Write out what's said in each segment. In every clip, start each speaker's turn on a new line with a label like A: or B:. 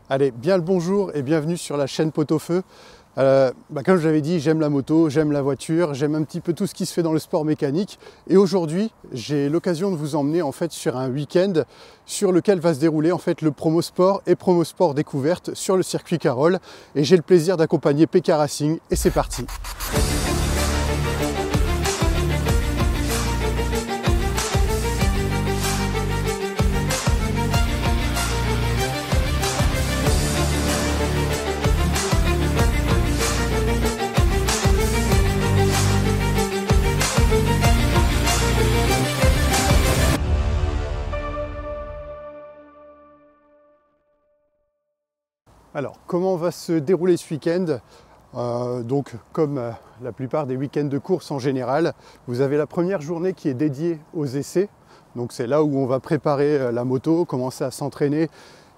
A: Allez, bien le bonjour et bienvenue sur la chaîne Pot-au-Feu. Comme je l'avais dit, j'aime la moto, j'aime la voiture, j'aime un petit peu tout ce qui se fait dans le sport mécanique. Et aujourd'hui, j'ai l'occasion de vous emmener en fait sur un week-end sur lequel va se dérouler en fait le Promo Sport et Promo Sport Découverte sur le circuit Carole. Et j'ai le plaisir d'accompagner PK Racing et c'est parti. Alors, comment va se dérouler ce week-end? Comme la plupart des week-ends de course en général, vous avez la première journée qui est dédiée aux essais. Donc c'est là où on va préparer la moto, commencer à s'entraîner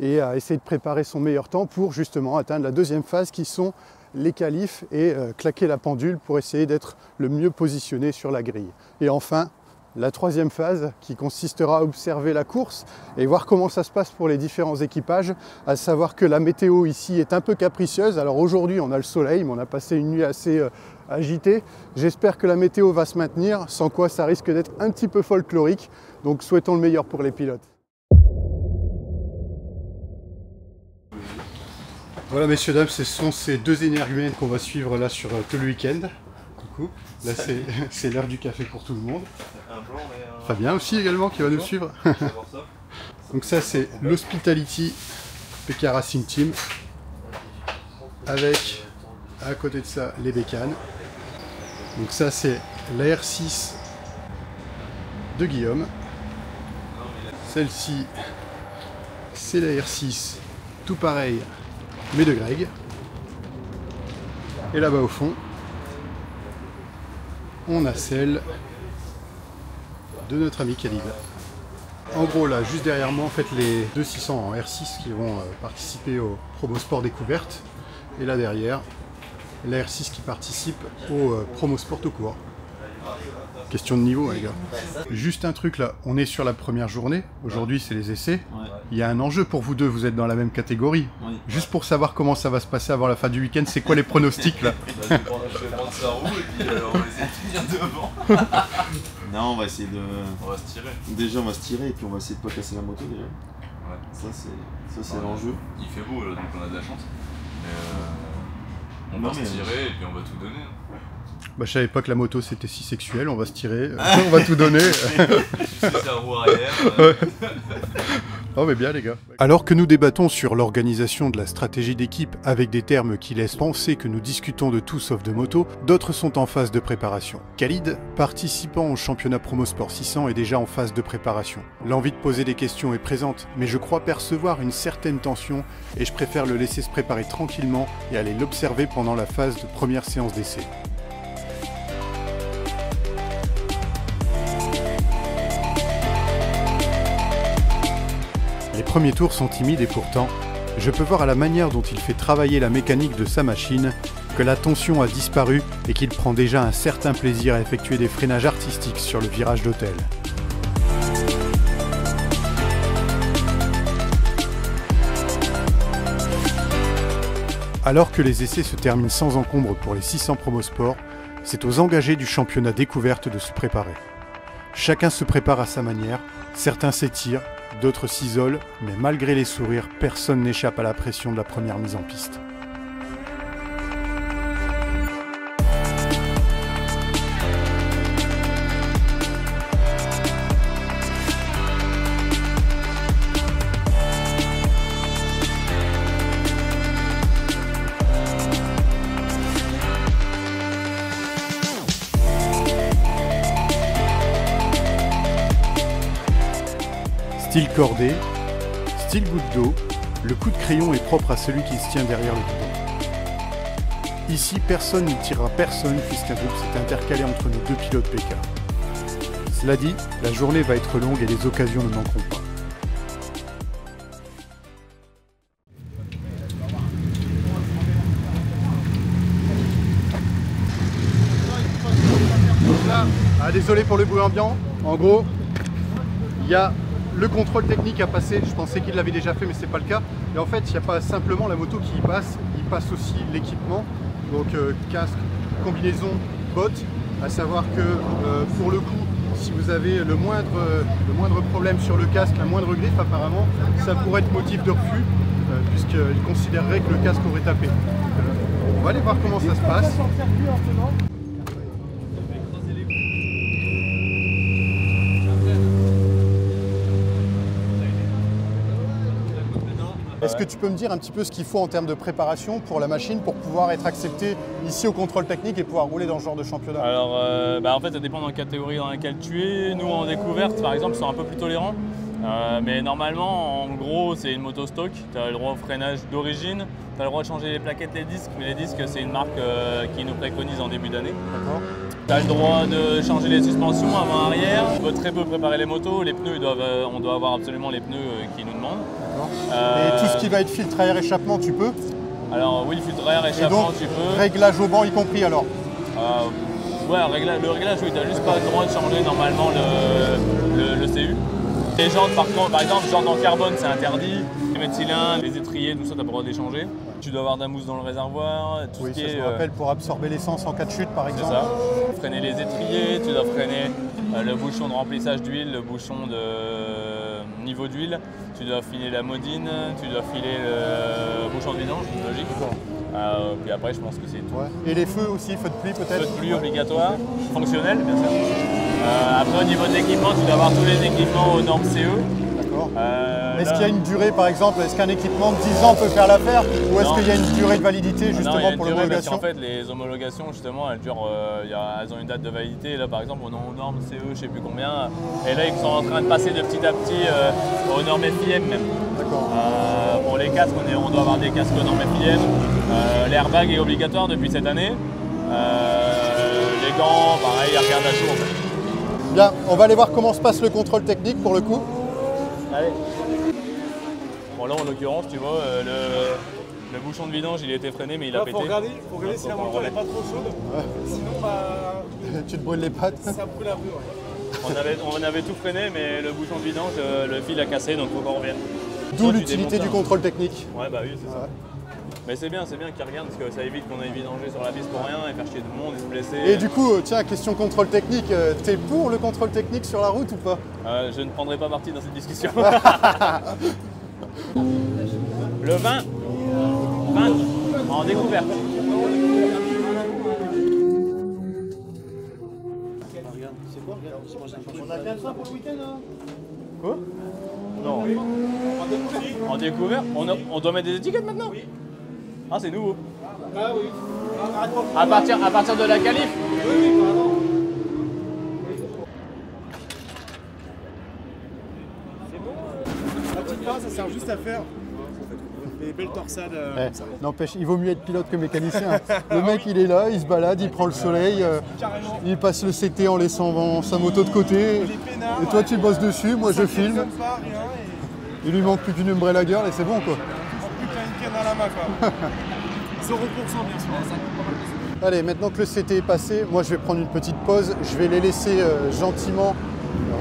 A: et à essayer de préparer son meilleur temps pour justement atteindre la deuxième phase qui sont les qualifs et claquer la pendule pour essayer d'être le mieux positionné sur la grille. Et enfin, la troisième phase qui consistera à observer la course et voir comment ça se passe pour les différents équipages, à savoir que la météo ici est un peu capricieuse. Alors aujourd'hui on a le soleil, mais on a passé une nuit assez agitée. J'espère que la météo va se maintenir, sans quoi ça risque d'être un petit peu folklorique. Donc souhaitons le meilleur pour les pilotes. Voilà messieurs, dames, ce sont ces deux énergumènes qu'on va suivre là sur tout le week-end. Là c'est l'heure du café pour tout le monde. Fabien aussi également qui va nous suivre. Donc ça c'est l'Hospitality PK Racing Team avec à côté de ça les bécanes. Donc ça c'est la R6 de Guillaume. Celle-ci c'est la R6 tout pareil mais de Greg. Et là-bas au fond on a celle de notre ami Khalid. En gros là, juste derrière moi, en fait les 2600 en R6 qui vont participer au Promo Sport Découverte. Et là derrière, la R6 qui participe au Promo Sport tout court. Question de niveau les gars. Juste un truc là, on est sur la première journée, aujourd'hui c'est les essais. Ouais. Il y a un enjeu pour vous deux, vous êtes dans la même catégorie. Oui. Juste pour savoir comment ça va se passer avant la fin du week-end, c'est quoi les pronostics là?
B: Je vais prendre sa roue et puis on va essayer de tenir devant.
C: Non, on va essayer de...
B: On va se tirer.
C: Déjà on va se tirer et puis on va essayer de pas casser la moto déjà.
B: Ouais.
C: Ça c'est l'enjeu.
B: Il fait beau là, donc on a de la chance. Mais on va se tirer et puis on va tout donner.
A: Bah, je savais pas que la moto c'était si sexuel, on va se tirer, on va tout donner.
B: C'est sa roue arrière.
A: Oh mais bien les gars. Alors que nous débattons sur l'organisation de la stratégie d'équipe avec des termes qui laissent penser que nous discutons de tout sauf de moto, d'autres sont en phase de préparation. Khalid, participant au championnat Promo Sport 600, est déjà en phase de préparation. L'envie de poser des questions est présente, mais je crois percevoir une certaine tension et je préfère le laisser se préparer tranquillement et aller l'observer pendant la phase de première séance d'essai. Les premiers tours sont timides et pourtant, je peux voir à la manière dont il fait travailler la mécanique de sa machine que la tension a disparu et qu'il prend déjà un certain plaisir à effectuer des freinages artistiques sur le virage d'hôtel. Alors que les essais se terminent sans encombre pour les 600 Promo Sport, c'est aux engagés du championnat découverte de se préparer. Chacun se prépare à sa manière, certains s'étirent, d'autres s'isolent, mais malgré les sourires, personne n'échappe à la pression de la première mise en piste. Style cordé, style goutte d'eau, le coup de crayon est propre à celui qui se tient derrière le guidon. Ici, personne ne tirera personne puisqu'un groupe s'est intercalé entre nos deux pilotes PK. Cela dit, la journée va être longue et les occasions ne manqueront pas. Désolé pour le bruit ambiant. En gros, il y a le contrôle technique à passer. Je pensais qu'il l'avait déjà fait, mais c'est pas le cas. Et en fait, il n'y a pas simplement la moto qui y passe, il passe aussi l'équipement. Donc casque, combinaison, bottes. À savoir que pour le coup, si vous avez le moindre problème sur le casque, la moindre griffe, apparemment, ça pourrait être motif de refus, puisqu'il considérerait que le casque aurait tapé. On va aller voir comment ça se passe. Est-ce que tu peux me dire un petit peu ce qu'il faut en termes de préparation pour la machine pour pouvoir être accepté ici au contrôle technique et pouvoir rouler dans ce genre de championnat?
D: Alors, en fait, ça dépend de la catégorie dans laquelle tu es. Nous, en découverte, par exemple, sont un peu plus tolérants. Mais normalement, en gros, c'est une moto stock. Tu as le droit au freinage d'origine. Tu as le droit de changer les plaquettes, les disques. Mais les disques, c'est une marque qui nous préconise en début d'année.
A: D'accord.
D: Tu as le droit de changer les suspensions avant-arrière. On peut très peu préparer les motos. Les pneus, on doit avoir absolument les pneus qui nous demandent.
A: Et tout ce qui va être filtre à air échappement, tu peux?
D: Alors oui, filtre à air échappement, tu peux.
A: Réglage au banc y compris alors?
D: Ouais, le réglage, oui, tu n'as juste pas le droit de changer normalement le CU. Les jantes, par exemple, jantes en carbone, c'est interdit. Les méthylènes, les étriers, tout ça, tu n'as pas le droit de les changer. Tu dois avoir de la mousse dans le réservoir. Tout
A: Oui,
D: ce
A: ça
D: qui
A: je
D: est,
A: me rappelle pour absorber l'essence en cas de chute par
D: c'est
A: exemple.
D: ça. Freiner les étriers, tu dois freiner le bouchon de remplissage d'huile, le bouchon de niveau d'huile. Tu dois filer la modine, tu dois filer le bouchon de vidange, logique. Puis après, je pense que c'est tout.
A: Ouais. Et les feux aussi, feux de pluie peut-être?
D: Feu de pluie obligatoire, fonctionnel bien sûr. Après au niveau de l'équipement, tu dois avoir tous les équipements aux normes CE.
A: D'accord. Est-ce qu'il y a une durée par exemple? Est-ce qu'un équipement de 10 ans peut faire l'affaire? Ou est-ce qu'il y a une durée de validité justement pour l'homologation?
D: En fait, les homologations justement, elles durent, elles ont une date de validité. Là par exemple, on est aux normes CE, je ne sais plus combien. Et là, ils sont en train de passer de petit à petit aux normes FIM même.
A: D'accord.
D: Pour les casques, on doit avoir des casques aux normes FIM. L'airbag est obligatoire depuis cette année. Les gants, pareil, à regarder à jour en fait.
A: Bien, on va aller voir comment se passe le contrôle technique pour le coup.
D: Allez. Bon là en l'occurrence tu vois le bouchon de vidange il a été freiné mais il a pété.
E: Faut regarder si la moto n'est pas trop chaude. Sinon
A: Tu te brûles les pattes.
E: ça brûle un peu. Ouais.
D: On avait tout freiné mais le bouchon de vidange le fil a cassé donc faut qu'on revienne.
A: D'où l'utilité du contrôle technique.
D: Ouais bah oui c'est ça. Mais c'est bien qu'ils regardent parce que ça évite qu'on aille vidanger sur la piste pour rien et faire chier tout le monde et se blesser.
A: Et du coup, tiens, question contrôle technique, t'es pour le contrôle technique sur la route ou pas?
D: Je ne prendrai pas partie dans cette discussion. Le 20 en découverte.
E: On a bien ça pour le week-end.
D: Quoi? Non. En découverte? On doit mettre des étiquettes maintenant? Oui. Ah c'est nouveau.
E: Ah oui.
D: À partir de la qualif?
E: Oui, pardon. C'est bon. La petite passe, ça sert juste à faire des belles torsades.
A: N'empêche, il vaut mieux être pilote que mécanicien. Le mec, il est là, il se balade, il prend le soleil, il passe le CT en laissant sa moto de côté. Et toi, tu bosses dessus, moi je filme. Il lui manque plus qu'une umbrella girl et c'est bon quoi.
E: Plus qu'un week-end à la main quoi. 0% bien sûr.
A: Allez, maintenant que le CT est passé, moi je vais prendre une petite pause. Je vais les laisser gentiment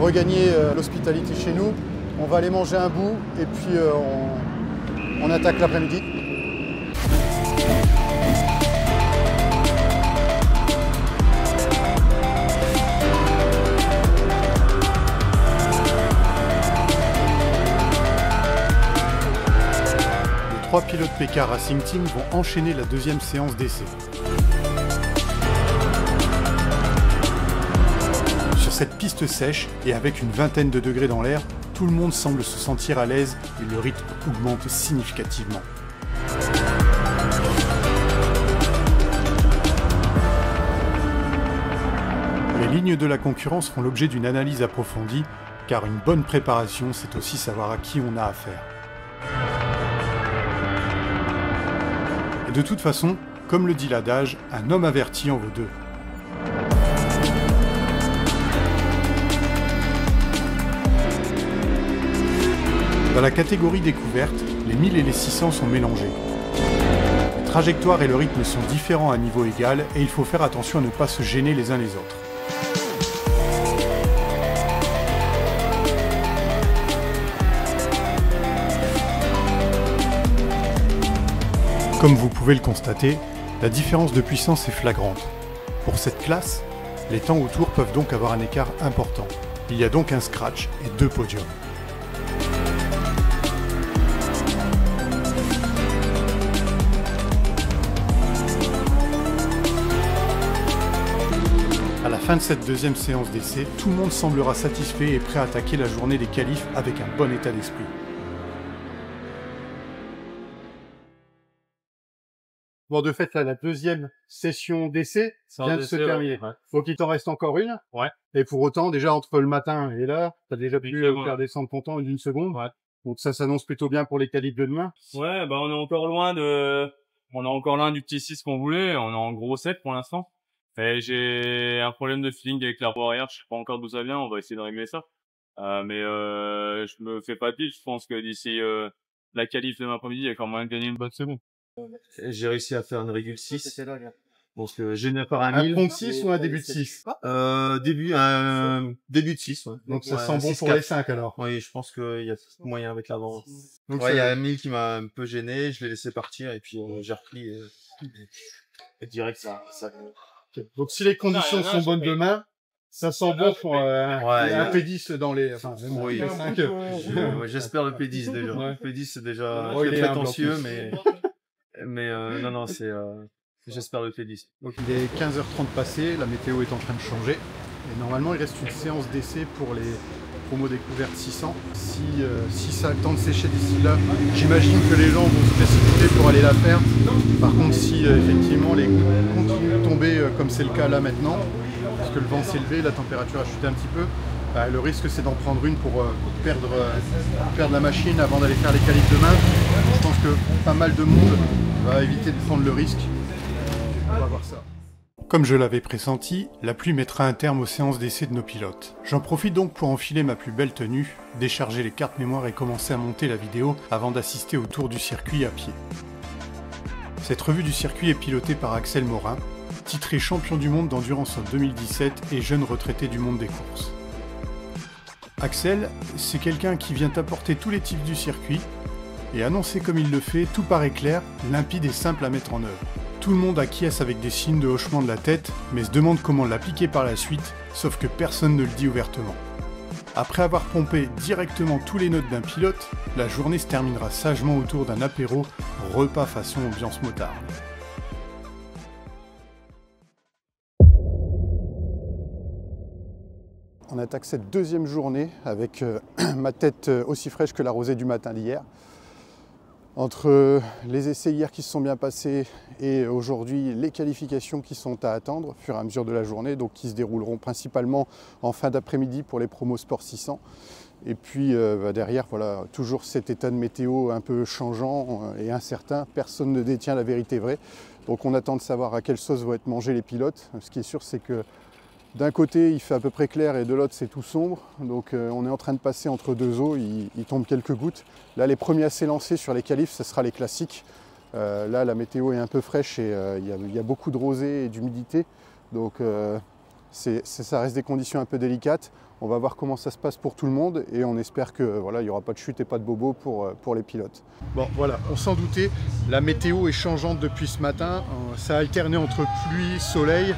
A: regagner l'hospitalité chez nous. On va aller manger un bout et puis on attaque l'après-midi. Les 3 pilotes PK Racing Team vont enchaîner la deuxième séance d'essai. Sur cette piste sèche et avec une vingtaine de degrés dans l'air, tout le monde semble se sentir à l'aise et le rythme augmente significativement. Les lignes de la concurrence font l'objet d'une analyse approfondie, car une bonne préparation, c'est aussi savoir à qui on a affaire. Et de toute façon, comme le dit l'adage, un homme averti en vaut deux. Dans la catégorie découverte, les 1000 et les 600 sont mélangés. La trajectoire et le rythme sont différents à niveau égal et il faut faire attention à ne pas se gêner les uns les autres. Comme vous pouvez le constater, la différence de puissance est flagrante. Pour cette classe, les temps autour peuvent donc avoir un écart important. Il y a donc un scratch et 2 podiums. À la fin de cette deuxième séance d'essai, tout le monde semblera satisfait et prêt à attaquer la journée des qualifs avec un bon état d'esprit. Bon, de fait, là, la deuxième session d'essai vient de se terminer.
D: Ouais.
A: Faut qu'il t'en reste encore une.
D: Ouais.
A: Et pour autant, déjà, entre le matin et là, t'as déjà pu faire descendre ton temps d'une seconde.
D: Ouais.
A: Donc ça s'annonce plutôt bien pour les qualifs de demain.
D: Ouais, bah on est encore loin du petit 6 qu'on voulait. On est en gros 7 pour l'instant. Et j'ai un problème de feeling avec la roue arrière. Je sais pas encore d'où ça vient. On va essayer de régler ça. Mais je me fais pas de pile. Je pense que d'ici la qualif demain après-midi, il y a quand même moyen de gagner une bonne seconde.
C: J'ai réussi à faire une régule 6. Donc j'ai une part à
A: Un
C: 1000.
A: pont de 6 ou un début de 6?
C: Début de 6, ouais.
A: Donc ça
C: Ouais,
A: sent bon
C: 6,
A: pour
C: 4.
A: les 5 alors.
C: Oui, je pense qu'il y a moyen avec l'avant.
A: Donc
C: Ouais, il y a 1000 qui m'a un peu gêné, je l'ai laissé partir et puis j'ai repris et direct ça.
A: Donc si les conditions sont bonnes demain, ça sent bon pour un P10 dans les... Enfin, même
C: Oui.
A: les 5.
C: Ouais, j'espère le P10 déjà.
A: Ouais.
C: Le P10 c'est déjà
A: Ouais, il est
C: prétentieux,
A: humble en
C: mais non, c'est j'espère le P10.
A: Donc il est 15h30 passé, la météo est en train de changer. Et normalement, il reste une séance d'essai pour les promos découvertes 600. Si ça a le temps de sécher d'ici là, j'imagine que les gens vont se précipiter pour aller la faire. Par contre, si effectivement les gouttes continuent de tomber comme c'est le cas là maintenant, parce que le vent s'est levé, la température a chuté un petit peu, bah, le risque c'est d'en prendre une pour perdre la machine avant d'aller faire les qualifs demain. Je pense que pas mal de monde va éviter de prendre le risque. On va voir ça. Comme je l'avais pressenti, la pluie mettra un terme aux séances d'essai de nos pilotes. J'en profite donc pour enfiler ma plus belle tenue, décharger les cartes mémoire et commencer à monter la vidéo avant d'assister au tour du circuit à pied. Cette revue du circuit est pilotée par Axel Morin, titré champion du monde d'endurance en 2017 et jeune retraité du monde des courses. Axel, c'est quelqu'un qui vient apporter tous les tips du circuit, et annoncé comme il le fait, tout paraît clair, limpide et simple à mettre en œuvre. Tout le monde acquiesce avec des signes de hochement de la tête, mais se demande comment l'appliquer par la suite, sauf que personne ne le dit ouvertement. Après avoir pompé directement tous les notes d'un pilote, la journée se terminera sagement autour d'un apéro, repas façon ambiance motarde. On attaque cette deuxième journée avec ma tête aussi fraîche que la rosée du matin d'hier. Entre les essais hier qui se sont bien passés et aujourd'hui les qualifications qui sont à attendre au fur et à mesure de la journée, donc qui se dérouleront principalement en fin d'après-midi pour les promos Sport 600. Et puis derrière, voilà, toujours cet état de météo un peu changeant et incertain. Personne ne détient la vérité vraie. Donc on attend de savoir à quelle sauce vont être mangés les pilotes. Ce qui est sûr, c'est que d'un côté, il fait à peu près clair et de l'autre, c'est tout sombre. Donc on est en train de passer entre deux eaux, il tombe quelques gouttes. Là, les premiers à s'élancer sur les qualifs, ce sera les classiques. Là, la météo est un peu fraîche et il y a beaucoup de rosée et d'humidité. Donc ça reste des conditions un peu délicates. On va voir comment ça se passe pour tout le monde et on espère que voilà, il n'y aura pas de chute et pas de bobo pour les pilotes. Bon voilà, on s'en doutait, la météo est changeante depuis ce matin. Ça a alterné entre pluie, soleil.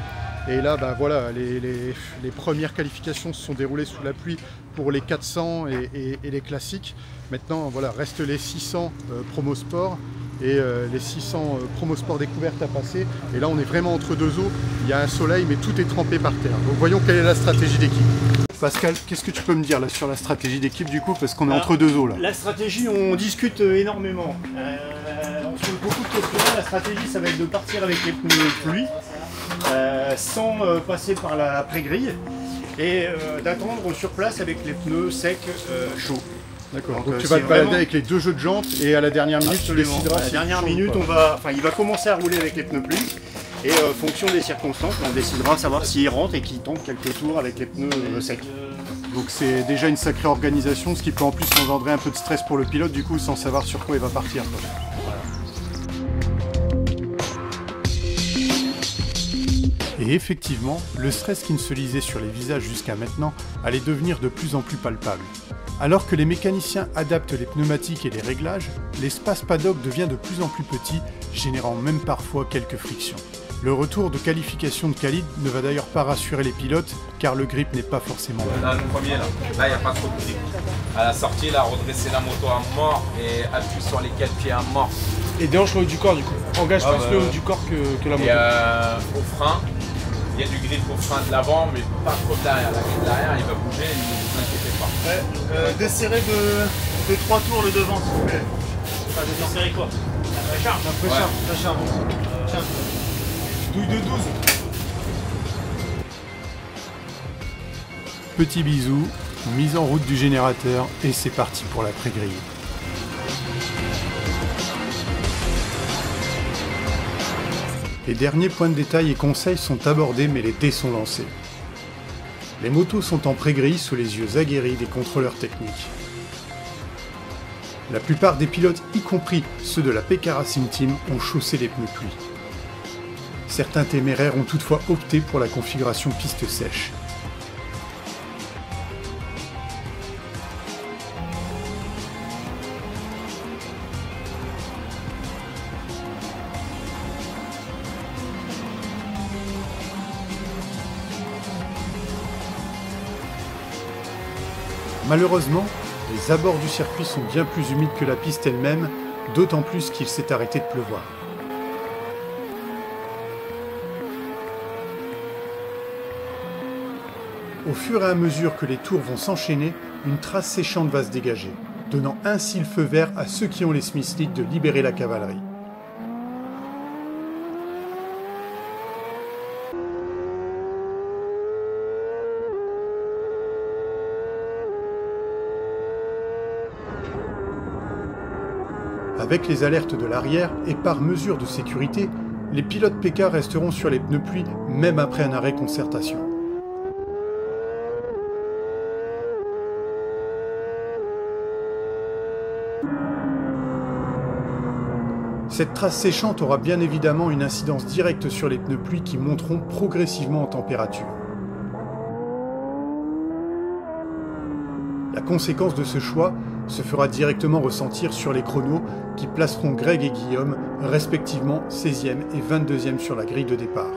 A: Et là, bah, voilà, les premières qualifications se sont déroulées sous la pluie pour les 400 et les classiques. Maintenant, voilà, restent les 600 promo sport et les 600 promo sport découvertes à passer. Et là, on est vraiment entre deux eaux. Il y a un soleil, mais tout est trempé par terre. Donc, voyons quelle est la stratégie d'équipe. Pascal, qu'est-ce que tu peux me dire là sur la stratégie d'équipe du coup, parce qu'on est entre deux eaux là?
E: La stratégie, on discute énormément. On se pose beaucoup de questions. La stratégie, ça va être de partir avec les pneus pluie. Sans passer par la pré-grille et d'attendre sur place avec les pneus secs chauds.
A: D'accord, donc tu vas te balader avec les deux jeux de jantes et à la dernière minute tu décideras.
E: À la dernière minute, il va commencer à rouler avec les pneus pluie et fonction des circonstances, on décidera de savoir s'il rentre et qu'il tombe quelques tours avec les pneus secs.
A: Donc c'est déjà une sacrée organisation, ce qui peut en plus engendrer un peu de stress pour le pilote du coup sans savoir sur quoi il va partir. Et effectivement, le stress qui ne se lisait sur les visages jusqu'à maintenant allait devenir de plus en plus palpable. Alors que les mécaniciens adaptent les pneumatiques et les réglages, l'espace paddock devient de plus en plus petit, générant même parfois quelques frictions. Le retour de qualification de Khalid ne va d'ailleurs pas rassurer les pilotes, car le grip n'est pas forcément bon.
B: Là, le premier, là, il n'y a pas trop de grip. À la sortie, là, redresser la moto à mort et appuie sur les 4 pieds à mort.
F: Et déhanche le haut du corps du coup. Engage plus le haut du corps que la moto.
B: Et au frein, il y a du grip au frein de l'avant, mais pas trop de l'arrière. La grip de l'arrière, il va bouger, ne vous inquiétez pas.
E: Ouais, desserrez de 3 tours le devant, s'il vous plaît.
D: Enfin, desserrer quoi? La précharge.
E: La précharge, la charge. Tiens. Douille de 12.
A: Petit bisou, mise en route du générateur et c'est parti pour la pré-grille. Les derniers points de détail et conseils sont abordés mais les dés sont lancés. Les motos sont en pré-grille sous les yeux aguerris des contrôleurs techniques. La plupart des pilotes, y compris ceux de la PK Racing Team, ont chaussé les pneus pluie. Certains téméraires ont toutefois opté pour la configuration piste sèche. Malheureusement, les abords du circuit sont bien plus humides que la piste elle-même, d'autant plus qu'il s'est arrêté de pleuvoir. Au fur et à mesure que les tours vont s'enchaîner, une trace séchante va se dégager, donnant ainsi le feu vert à ceux qui ont les Smith League de libérer la cavalerie. Avec les alertes de l'arrière et par mesure de sécurité, les pilotes PK resteront sur les pneus pluie même après un arrêt concertation. Cette trace séchante aura bien évidemment une incidence directe sur les pneus pluie qui monteront progressivement en température. La conséquence de ce choix se fera directement ressentir sur les chronos qui placeront Greg et Guillaume respectivement 16e et 22e sur la grille de départ.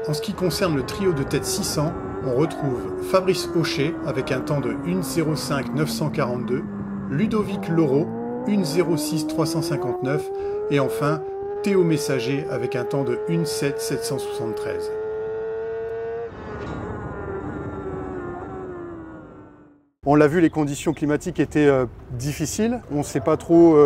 A: En ce qui concerne le trio de tête 600, on retrouve Fabrice Hochet avec un temps de 1:05 942, Ludovic Laureau 1:06 359 et enfin Théo Messager avec un temps de 1:07 773. On l'a vu, les conditions climatiques étaient difficiles. On ne sait pas trop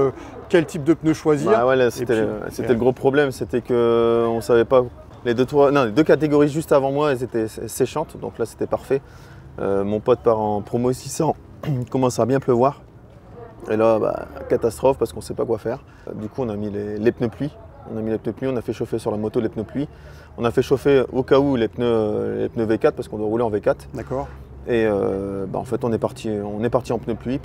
A: quel type de pneus choisir.
G: Bah ouais, c'était le gros problème, c'était qu'on ne savait pas. Les deux catégories juste avant moi, elles étaient séchantes, donc là c'était parfait. Mon pote part en promo 600, il commence à bien pleuvoir. Et là, bah, catastrophe parce qu'on ne sait pas quoi faire. Du coup, on a mis les pneus pluie. On a fait chauffer sur la moto les pneus pluie. On a fait chauffer au cas où les pneus V4 parce qu'on doit rouler en V4.
A: D'accord.
G: Et bah en fait on est parti en pneus pluie.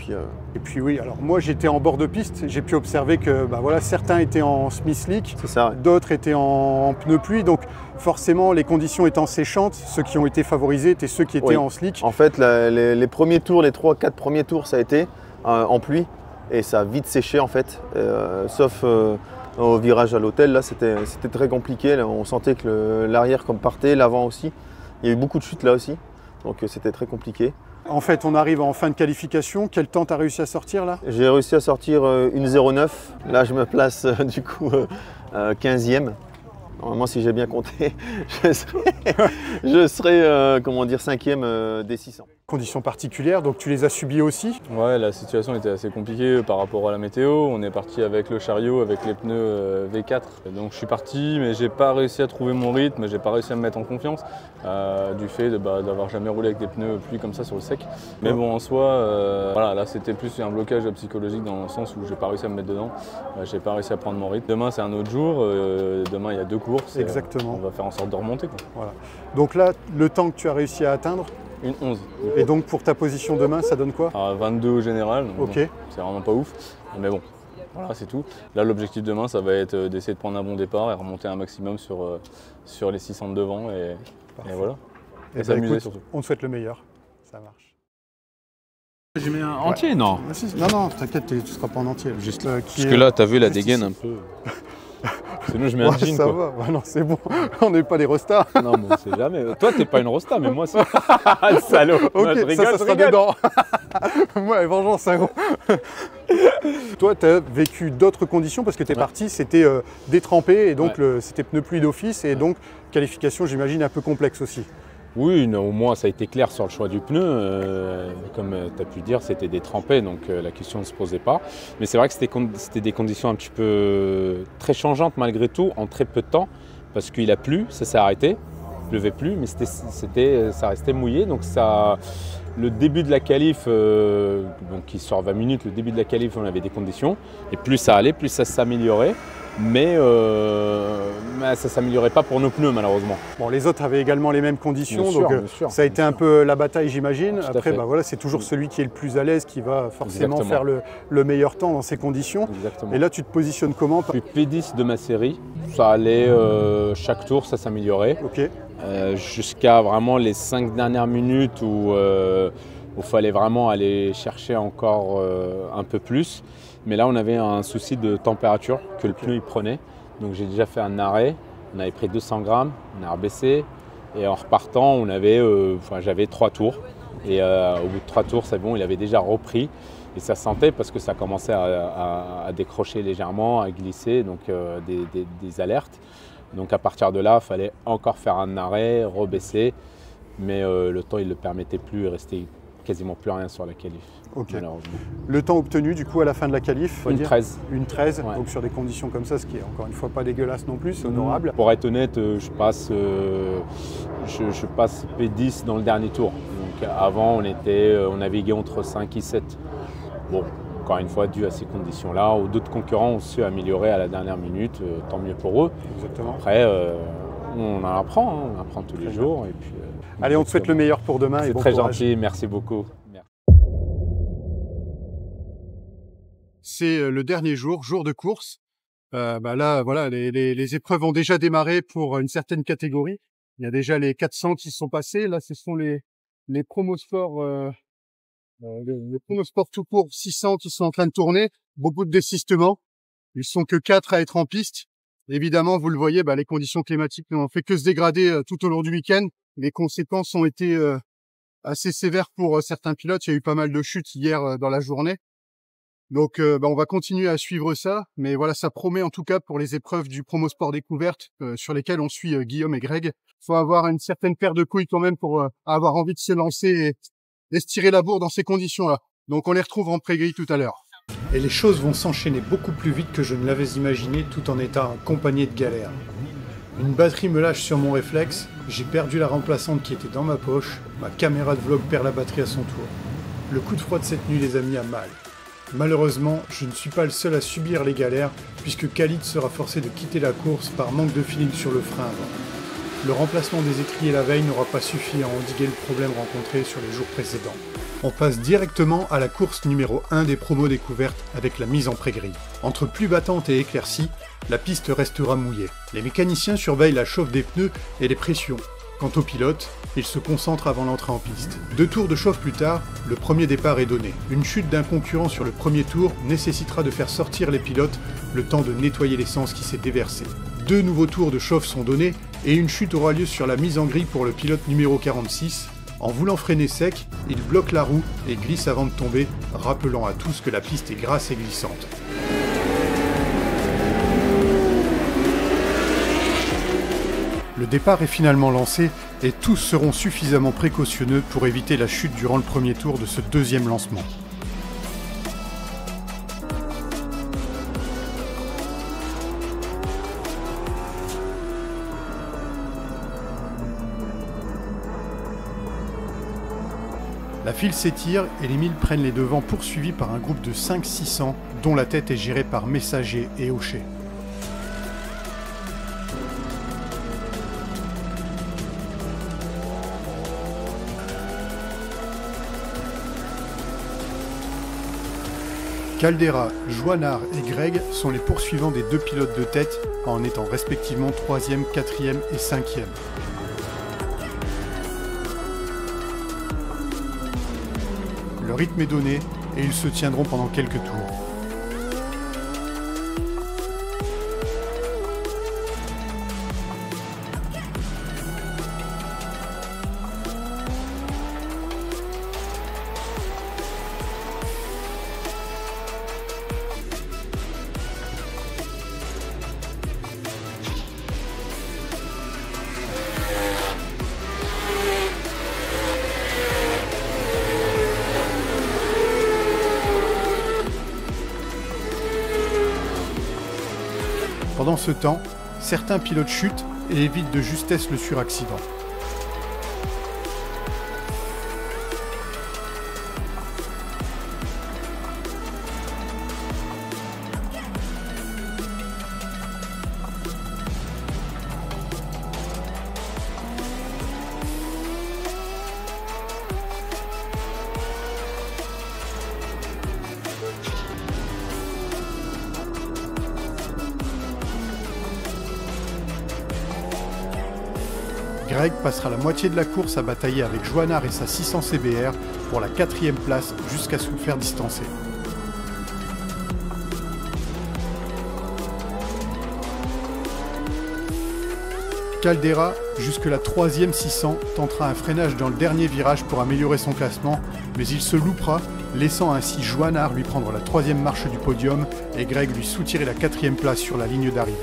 A: Et puis oui, alors moi j'étais en bord de piste, j'ai pu observer que bah voilà, certains étaient en Smith League,
G: ouais.
A: D'autres étaient en pneus pluie, donc forcément les conditions étant séchantes, ceux qui ont été favorisés étaient ceux qui étaient en slick.
G: En fait les premiers tours, les 3-4 premiers tours ça a été en pluie et ça a vite séché en fait, sauf au virage à l'hôtel, là c'était très compliqué, là, on sentait que l'arrière comme partait, l'avant aussi, il y a eu beaucoup de chutes là aussi. Donc c'était très compliqué.
A: En fait, on arrive en fin de qualification. Quel temps tu as réussi à sortir là?
G: J'ai réussi à sortir 1:09. Là, je me place du coup 15e. Normalement, si j'ai bien compté, je serai comment dire, 5e des 600.
A: Conditions particulières, donc tu les as subies aussi?
D: Ouais, la situation était assez compliquée par rapport à la météo. On est parti avec le chariot, avec les pneus V4. Donc je suis parti, mais j'ai pas réussi à trouver mon rythme, j'ai pas réussi à me mettre en confiance du fait d'avoir jamais roulé avec des pneus pluie comme ça sur le sec. Mais bon, en soi, voilà, là c'était plus un blocage psychologique dans le sens où j'ai pas réussi à me mettre dedans. J'ai pas réussi à prendre mon rythme. Demain c'est un autre jour. Demain il y a 2 courses.
A: Exactement.
D: On va faire en sorte de remonter, quoi.
A: Voilà. Donc là, le temps que tu as réussi à atteindre?
D: 1:11.
A: Et donc pour ta position demain, ça donne quoi?
D: 22 au général.
A: Ok.
D: Bon, c'est vraiment pas ouf. Mais bon, Voilà, c'est tout. Là, l'objectif demain, ça va être d'essayer de prendre un bon départ et remonter un maximum sur les 600 de devant et voilà. Et s'amuser surtout.
A: On te souhaite le meilleur. Ça marche.
F: J'ai mis un entier, non?
A: Non, t'inquiète, tu ne seras pas en entier.
F: Juste parce que là, t'as vu la dégaine un peu. Sinon, je mets un jean,
A: ça
F: quoi.
A: va, non, c'est bon. On n'est pas des rostas.
F: Non, mais on sait jamais. Toi, t'es pas une rosta, mais moi, c'est. Le salaud.
A: Ok,
F: Moi, je rigole,
A: ça
F: je
A: sera
F: rigole.
A: dedans. Ouais, vengeance, hein, gros. Toi, tu as vécu d'autres conditions parce que tu es parti, c'était détrempé et donc c'était pneu pluie d'office et donc qualification, j'imagine, un peu complexe aussi.
F: Oui, non, au moins ça a été clair sur le choix du pneu. Comme tu as pu dire, c'était détrempé, donc la question ne se posait pas. Mais c'est vrai que c'était des conditions un petit peu très changeantes malgré tout, en très peu de temps, parce qu'il a plu, ça s'est arrêté, il pleuvait plus, mais ça restait mouillé. Donc le début de la qualif, donc qui sort 20 minutes, le début de la qualif, on avait des conditions, et plus ça allait, plus ça s'améliorait. Mais ça ne s'améliorait pas pour nos pneus malheureusement.
A: Bon, les autres avaient également les mêmes conditions,
F: Bien sûr,
A: donc
F: bien sûr,
A: ça a été un peu la bataille, j'imagine.
F: Tout à
A: Après,
F: fait.
A: voilà, c'est toujours celui qui est le plus à l'aise qui va forcément
F: Exactement.
A: faire le meilleur temps dans ces conditions.
F: Exactement.
A: Et là, tu te positionnes comment?
F: Je suis P10 de ma série, ça allait chaque tour, ça s'améliorait.
A: Ok.
F: Jusqu'à vraiment les 5 dernières minutes où il fallait vraiment aller chercher encore un peu plus. Mais là, on avait un souci de température que le pneu il prenait. Donc j'ai déjà fait un arrêt, on avait pris 200 grammes, on a rebaissé. Et en repartant, j'avais 3 tours. Et au bout de 3 tours, c'est bon, il avait déjà repris. Et ça sentait parce que ça commençait à décrocher légèrement, à glisser, donc des alertes. Donc à partir de là, il fallait encore faire un arrêt, rebaisser. Mais le temps, il ne le permettait plus, il restait quasiment plus rien sur la qualif, malheureusement.
A: Le temps obtenu du coup à la fin de la qualif,
F: Une 13.
A: Une 13,
F: Ouais.
A: donc sur des conditions comme ça, ce qui est encore une fois pas dégueulasse non plus, c'est honorable.
F: Pour être honnête, je passe P10 dans le dernier tour. Donc avant, on naviguait entre 5 et 7. Bon, encore une fois, dû à ces conditions-là, où d'autres concurrents ont su améliorer à la dernière minute, tant mieux pour eux.
A: Exactement.
F: Après, on en apprend, on apprend tous les jours. Et puis,
A: Allez, on te souhaite le meilleur pour demain et
F: C'est
A: bon
F: très
A: courage.
F: gentil, merci beaucoup. Merci.
A: C'est le dernier jour de course. Là, voilà, les épreuves ont déjà démarré pour une certaine catégorie. Il y a déjà les 400 qui sont passés. Là, ce sont les promosports, les promosports tout court 600 qui sont en train de tourner. Beaucoup de désistements. Ils sont que 4 à être en piste. Évidemment, vous le voyez, les conditions climatiques n'ont fait que se dégrader tout au long du week-end. Les conséquences ont été assez sévères pour certains pilotes. Il y a eu pas mal de chutes hier dans la journée. Donc, on va continuer à suivre ça. Mais voilà, ça promet en tout cas pour les épreuves du Promosport Découverte sur lesquelles on suit Guillaume et Greg. Il faut avoir une certaine paire de couilles quand même pour avoir envie de se lancer et se tirer la bourre dans ces conditions-là. Donc, on les retrouve en pré-grille tout à l'heure. Et les choses vont s'enchaîner beaucoup plus vite que je ne l'avais imaginé tout en étant accompagné de galères. Une batterie me lâche sur mon réflexe, j'ai perdu la remplaçante qui était dans ma poche, ma caméra de vlog perd la batterie à son tour. Le coup de froid de cette nuit les a mis à mal. Malheureusement, je ne suis pas le seul à subir les galères, puisque Khalid sera forcé de quitter la course par manque de feeling sur le frein avant. Le remplacement des étriers la veille n'aura pas suffi à endiguer le problème rencontré sur les jours précédents. On passe directement à la course numéro 1 des promos découvertes avec la mise en pré-grille. Entre pluie battante et éclaircie, la piste restera mouillée. Les mécaniciens surveillent la chauffe des pneus et les pressions. Quant aux pilotes, ils se concentrent avant l'entrée en piste. 2 tours de chauffe plus tard, le premier départ est donné. Une chute d'un concurrent sur le premier tour nécessitera de faire sortir les pilotes le temps de nettoyer l'essence qui s'est déversée. 2 nouveaux tours de chauffe sont donnés et une chute aura lieu sur la mise en grille pour le pilote numéro 46. En voulant freiner sec, il bloque la roue et glisse avant de tomber, rappelant à tous que la piste est grasse et glissante. Le départ est finalement lancé et tous seront suffisamment précautionneux pour éviter la chute durant le premier tour de ce deuxième lancement. La file s'étire et les 1000 prennent les devants poursuivis par un groupe de 500-600 dont la tête est gérée par Messager et Hocher. Caldera, Joannard et Greg sont les poursuivants des deux pilotes de tête en étant respectivement 3e, 4e et 5e. Le rythme est donné et ils se tiendront pendant quelques tours. Pendant ce temps, certains pilotes chutent et évitent de justesse le suraccident. Greg passera la moitié de la course à batailler avec Joannard et sa 600 CBR pour la 4e place jusqu'à se faire distancer. Caldera, jusque la 3e 600, tentera un freinage dans le dernier virage pour améliorer son classement, mais il se loupera, laissant ainsi Joannard lui prendre la 3e marche du podium et Greg lui soutirer la 4e place sur la ligne d'arrivée.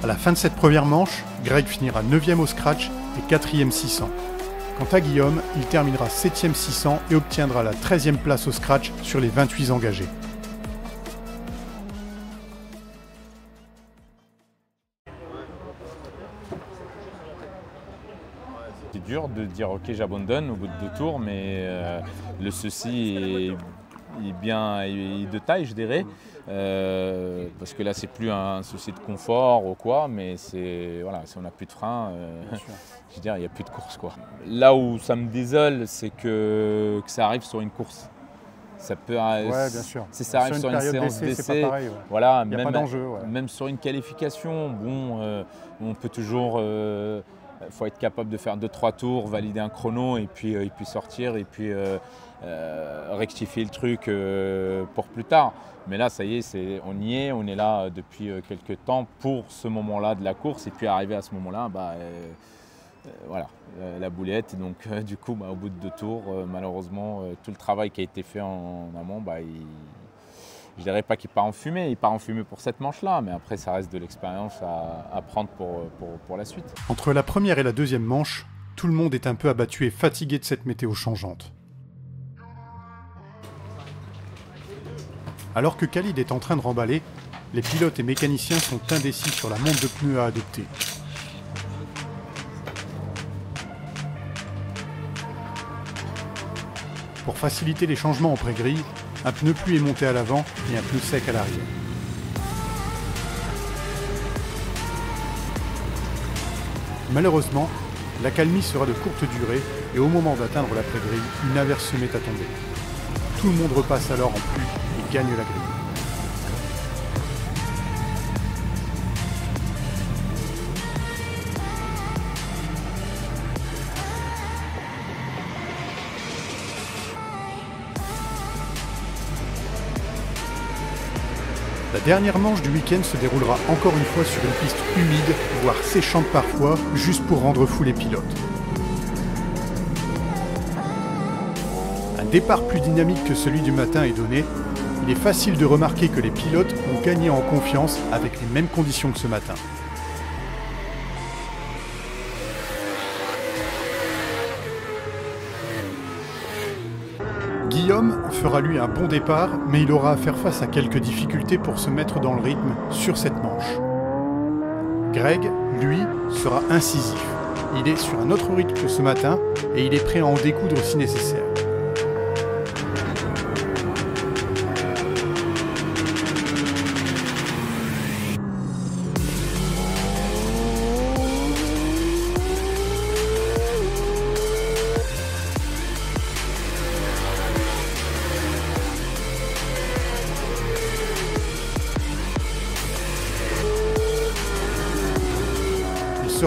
A: À la fin de cette première manche, Greg finira 9e au scratch et 4e 600. Quant à Guillaume, il terminera 7e 600 et obtiendra la 13e place au scratch sur les 28 engagés.
F: C'est dur de dire ok j'abandonne au bout de 2 tours, mais le souci est bien de taille, je dirais. Parce que là c'est plus un souci de confort ou quoi, mais c'est voilà, si on n'a plus de frein, je veux dire il n'y a plus de course quoi. Là où ça me désole, c'est que ça arrive sur une course. Ça peut,
A: bien sûr.
F: Si ça arrive sur une séance d'essai,
A: pareil,
F: voilà,
A: il n'y a pas d'enjeu.
F: Même sur une qualification, bon, on peut toujours, faut être capable de faire 2-3 tours, valider un chrono et puis sortir et puis rectifier le truc pour plus tard. Mais là, ça y est, on y est, on est là depuis quelques temps pour ce moment-là de la course et puis arrivé à ce moment-là, voilà, la boulette. Donc du coup, au bout de 2 tours, malheureusement, tout le travail qui a été fait en amont, je ne dirais pas qu'il part en fumée. Il part en fumée pour cette manche-là, mais après, ça reste de l'expérience à prendre pour la suite.
A: Entre la première et la deuxième manche, tout le monde est un peu abattu et fatigué de cette météo changeante. Alors que Khalid est en train de remballer, les pilotes et mécaniciens sont indécis sur la monte de pneus à adopter. Pour faciliter les changements en pré-grille, un pneu pluie est monté à l'avant et un pneu sec à l'arrière. Malheureusement, l'accalmie sera de courte durée et au moment d'atteindre la pré-grille, une averse se met à tomber. Tout le monde repasse alors en pluie et gagne la grille. La dernière manche du week-end se déroulera encore une fois sur une piste humide, voire séchante parfois, juste pour rendre fou les pilotes. Un départ plus dynamique que celui du matin est donné. Il est facile de remarquer que les pilotes ont gagné en confiance avec les mêmes conditions que ce matin. Guillaume fera lui un bon départ, mais il aura à faire face à quelques difficultés pour se mettre dans le rythme sur cette manche. Greg, lui, sera incisif. Il est sur un autre rythme que ce matin et il est prêt à en découdre si nécessaire.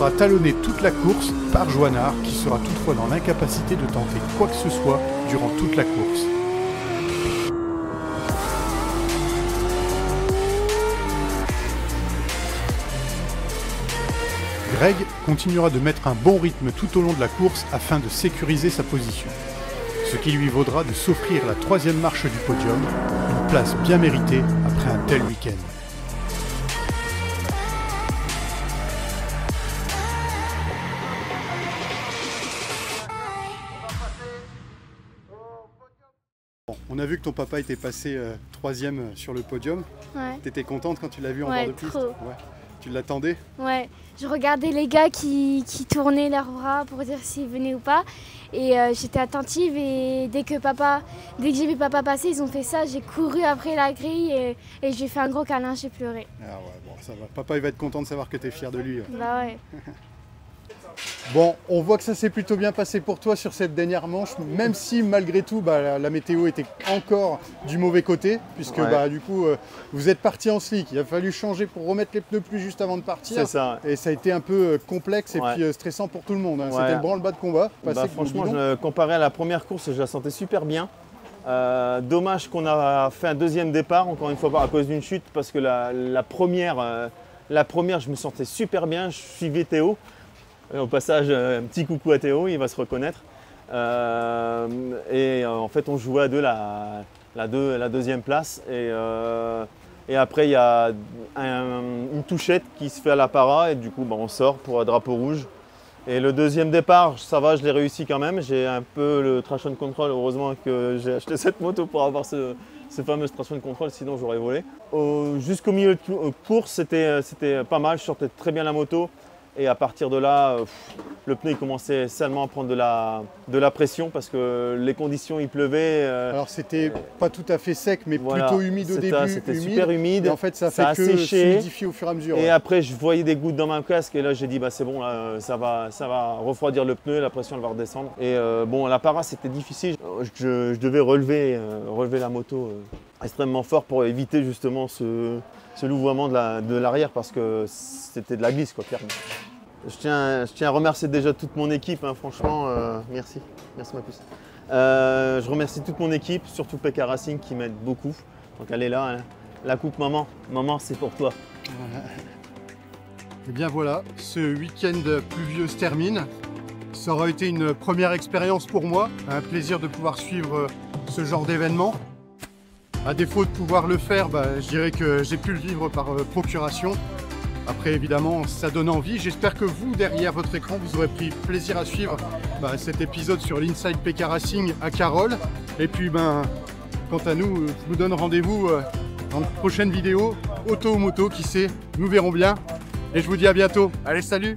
A: sera talonné toute la course par Joannard, qui sera toutefois dans l'incapacité de tenter quoi que ce soit durant toute la course. Greg continuera de mettre un bon rythme tout au long de la course afin de sécuriser sa position. Ce qui lui vaudra de s'offrir la 3e marche du podium, une place bien méritée après un tel week-end. Bon, on a vu que ton papa était passé 3e sur le podium.
H: Ouais.
A: T'étais contente quand tu l'as vu en
H: Ouais,
A: bord de piste?
H: trop.
A: Ouais. Tu l'attendais?
H: Ouais, je regardais les gars qui tournaient leurs bras pour dire s'ils venaient ou pas. Et j'étais attentive et dès que j'ai vu papa passer, ils ont fait ça, j'ai couru après la grille et j'ai fait un gros câlin, j'ai pleuré.
A: Ah ouais, bon, ça va. Papa, il va être content de savoir que tu es fier de lui.
H: Bah ouais.
A: Bon, on voit que ça s'est plutôt bien passé pour toi sur cette dernière manche, même si malgré tout, la météo était encore du mauvais côté, puisque
G: Ouais.
A: du coup, vous êtes parti en slick. Il a fallu changer pour remettre les pneus plus juste avant de partir.
G: C'est ça.
A: Et ça a été un peu complexe et
G: Ouais.
A: puis stressant pour tout le monde. Hein.
G: Ouais.
A: C'était le branle-bas de combat. Passer
G: Franchement, comparé à la première course, je la sentais super bien. Dommage qu'on a fait un 2e départ, encore une fois à cause d'une chute, parce que la première, je me sentais super bien. Je suivais Théo. Et au passage, un petit coucou à Théo, il va se reconnaître. En fait, on jouait à deux la 2e place. Et après, il y a une touchette qui se fait à la para et du coup, on sort pour un drapeau rouge. Et le 2e départ, ça va, je l'ai réussi quand même. J'ai un peu le traction control. Heureusement que j'ai acheté cette moto pour avoir ce fameux traction control, sinon j'aurais volé. Jusqu'au milieu de course, c'était pas mal. Je sortais très bien la moto. Et à partir de là, le pneu il commençait seulement à prendre de la pression parce que les conditions, il pleuvait.
A: Alors c'était pas tout à fait sec, mais
G: voilà,
A: plutôt humide au début.
G: C'était super humide.
A: Et en fait, ça
G: a
A: fait que solidifier au fur et à mesure.
G: Et
A: ouais.
G: après, je voyais des gouttes dans ma casque et là, j'ai dit, c'est bon, là, ça va refroidir le pneu, la pression elle va redescendre. Et la para, c'était difficile. Je devais relever la moto extrêmement fort pour éviter justement ce louvoiement de l'arrière parce que c'était de la glisse, quoi, clairement. Je tiens à remercier déjà toute mon équipe, hein, franchement, merci ma puce. Je remercie toute mon équipe, surtout PK Racing qui m'aide beaucoup. Donc elle est là, hein. La coupe maman, c'est pour toi.
A: Et bien voilà, ce week-end pluvieux se termine. Ça aura été une première expérience pour moi, un plaisir de pouvoir suivre ce genre d'événement. À défaut de pouvoir le faire, je dirais que j'ai pu le vivre par procuration. Après évidemment, ça donne envie. J'espère que vous, derrière votre écran, vous aurez pris plaisir à suivre cet épisode sur l'Inside PK Racing à Carole. Et puis quant à nous, je vous donne rendez-vous dans une prochaine vidéo, auto ou moto, qui sait, nous verrons bien. Et je vous dis à bientôt. Allez, salut!